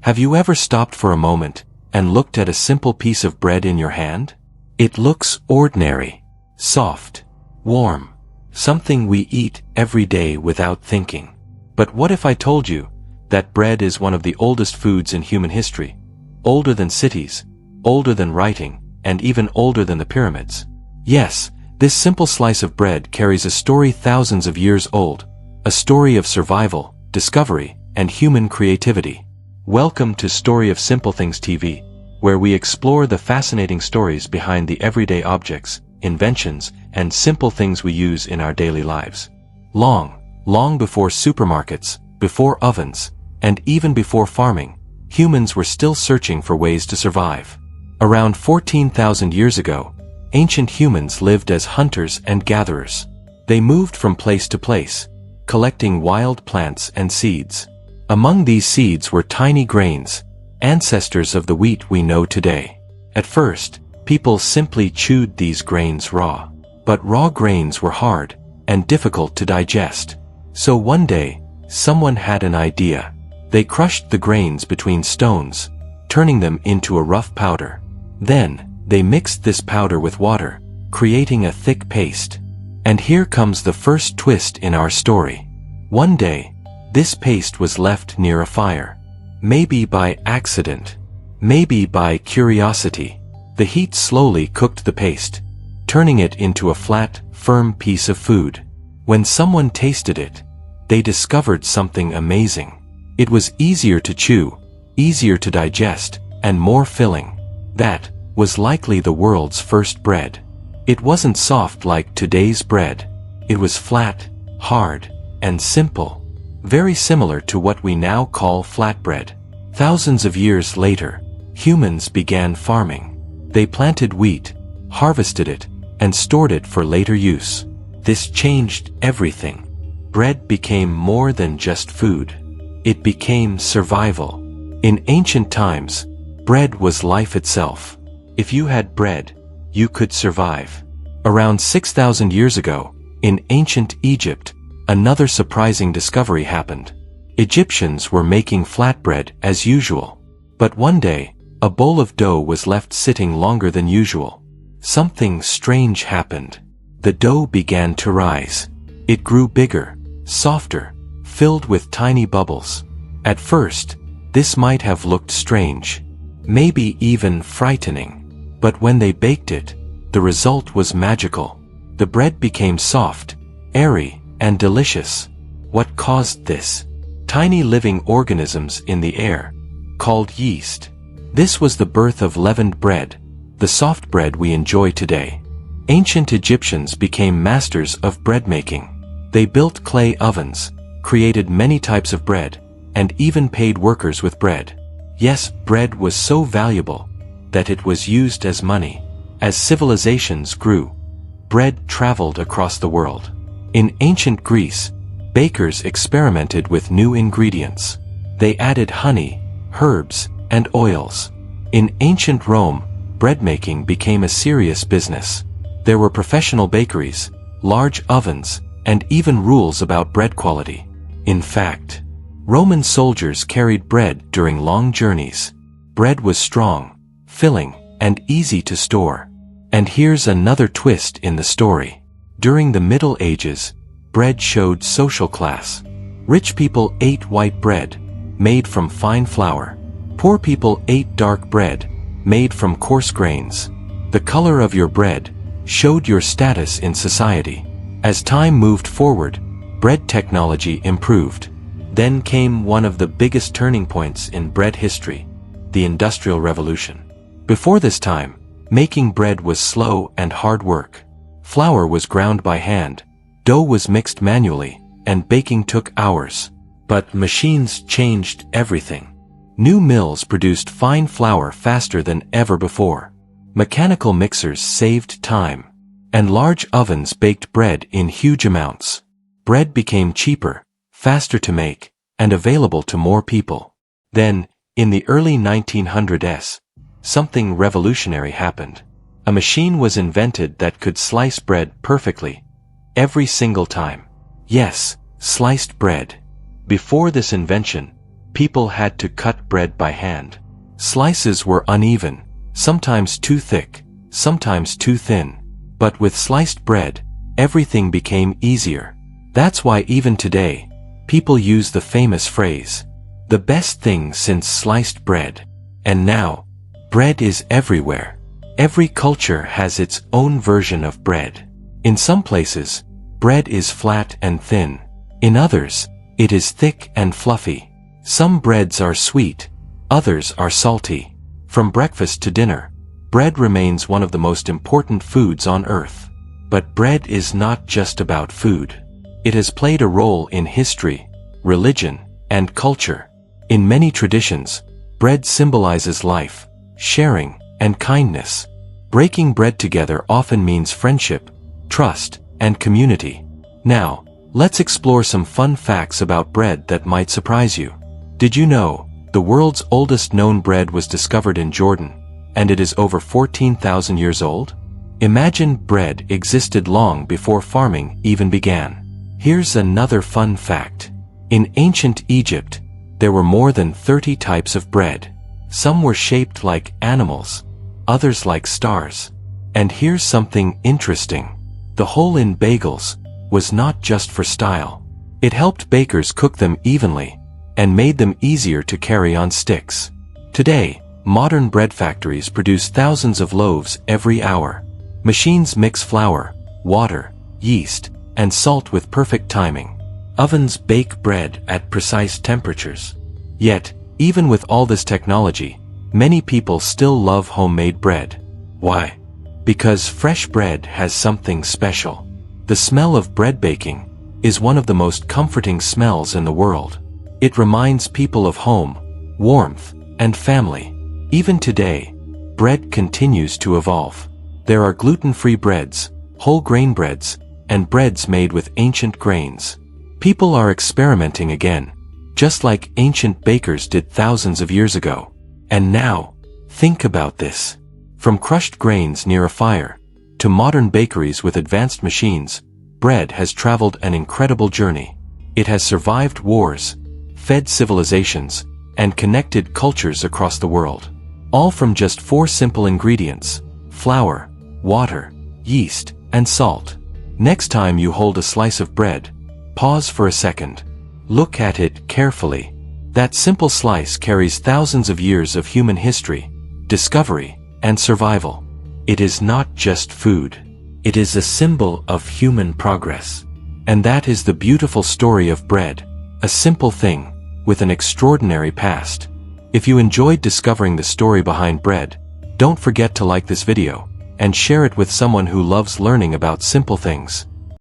Have you ever stopped for a moment and looked at a simple piece of bread in your hand? It looks ordinary, soft, warm, something we eat every day without thinking. But what if I told you that bread is one of the oldest foods in human history, older than cities, older than writing, and even older than the pyramids? Yes, this simple slice of bread carries a story thousands of years old, a story of survival, discovery, and human creativity. Welcome to Story of Simple Things TV, where we explore the fascinating stories behind the everyday objects, inventions, and simple things we use in our daily lives. Long before supermarkets, before ovens, and even before farming, humans were still searching for ways to survive. Around 14,000 years ago, ancient humans lived as hunters and gatherers. They moved from place to place, collecting wild plants and seeds. Among these seeds were tiny grains, ancestors of the wheat we know today. At first, people simply chewed these grains raw. But raw grains were hard and difficult to digest. So one day, someone had an idea. They crushed the grains between stones, turning them into a rough powder. Then, they mixed this powder with water, creating a thick paste. And here comes the first twist in our story. One day, this paste was left near a fire. Maybe by accident, maybe by curiosity. The heat slowly cooked the paste, turning it into a flat, firm piece of food. When someone tasted it, they discovered something amazing. It was easier to chew, easier to digest, and more filling. That was likely the world's first bread. It wasn't soft like today's bread. It was flat, hard, and simple. Very similar to what we now call flatbread. Thousands of years later, humans began farming. They planted wheat, harvested it, and stored it for later use. This changed everything. Bread became more than just food. It became survival. In ancient times, bread was life itself. If you had bread, you could survive. Around 6,000 years ago, in ancient Egypt, another surprising discovery happened. Egyptians were making flatbread as usual. But one day, a bowl of dough was left sitting longer than usual. Something strange happened. The dough began to rise. It grew bigger, softer, filled with tiny bubbles. At first, this might have looked strange, maybe even frightening. But when they baked it, the result was magical. The bread became soft, airy, and delicious. What caused this? Tiny living organisms in the air, called yeast. This was the birth of leavened bread, the soft bread we enjoy today. Ancient Egyptians became masters of bread making. They built clay ovens, created many types of bread, and even paid workers with bread. Yes, bread was so valuable that it was used as money. As civilizations grew, bread traveled across the world. In ancient Greece, bakers experimented with new ingredients. They added honey, herbs, and oils. In ancient Rome, bread making became a serious business. There were professional bakeries, large ovens, and even rules about bread quality. In fact, Roman soldiers carried bread during long journeys. Bread was strong, filling, and easy to store. And here's another twist in the story. During the Middle Ages, bread showed social class. Rich people ate white bread, made from fine flour. Poor people ate dark bread, made from coarse grains. The color of your bread showed your status in society. As time moved forward, bread technology improved. Then came one of the biggest turning points in bread history, the Industrial Revolution. Before this time, making bread was slow and hard work. Flour was ground by hand, dough was mixed manually, and baking took hours. But machines changed everything. New mills produced fine flour faster than ever before. Mechanical mixers saved time. And large ovens baked bread in huge amounts. Bread became cheaper, faster to make, and available to more people. Then, in the early 1900s, something revolutionary happened. A machine was invented that could slice bread perfectly, every single time. Yes, sliced bread. Before this invention, people had to cut bread by hand. Slices were uneven, sometimes too thick, sometimes too thin. But with sliced bread, everything became easier. That's why even today, people use the famous phrase, "the best thing since sliced bread." And now, bread is everywhere. Every culture has its own version of bread. In some places, bread is flat and thin. In others, it is thick and fluffy. Some breads are sweet, others are salty. From breakfast to dinner, bread remains one of the most important foods on earth. But bread is not just about food. It has played a role in history, religion, and culture. In many traditions, bread symbolizes life, sharing, and kindness. Breaking bread together often means friendship, trust, and community. Now, let's explore some fun facts about bread that might surprise you. Did you know, the world's oldest known bread was discovered in Jordan, and it is over 14,000 years old? Imagine bread existed long before farming even began. Here's another fun fact. In ancient Egypt, there were more than 30 types of bread. Some were shaped like animals, others like stars. And here's something interesting. The hole in bagels was not just for style. It helped bakers cook them evenly and made them easier to carry on sticks. Today, modern bread factories produce thousands of loaves every hour. Machines mix flour, water, yeast, and salt with perfect timing. Ovens bake bread at precise temperatures. Yet, even with all this technology, many people still love homemade bread. Why? Because fresh bread has something special. The smell of bread baking is one of the most comforting smells in the world. It reminds people of home, warmth, and family. Even today, bread continues to evolve. There are gluten-free breads, whole grain breads, and breads made with ancient grains. People are experimenting again, just like ancient bakers did thousands of years ago. And now, think about this. From crushed grains near a fire, to modern bakeries with advanced machines, bread has traveled an incredible journey. It has survived wars, fed civilizations, and connected cultures across the world. All from just 4 simple ingredients: flour, water, yeast, and salt. Next time you hold a slice of bread, pause for a second. Look at it carefully. That simple slice carries thousands of years of human history, discovery, and survival. It is not just food. It is a symbol of human progress. And that is the beautiful story of bread, a simple thing, with an extraordinary past. If you enjoyed discovering the story behind bread, don't forget to like this video, and share it with someone who loves learning about simple things.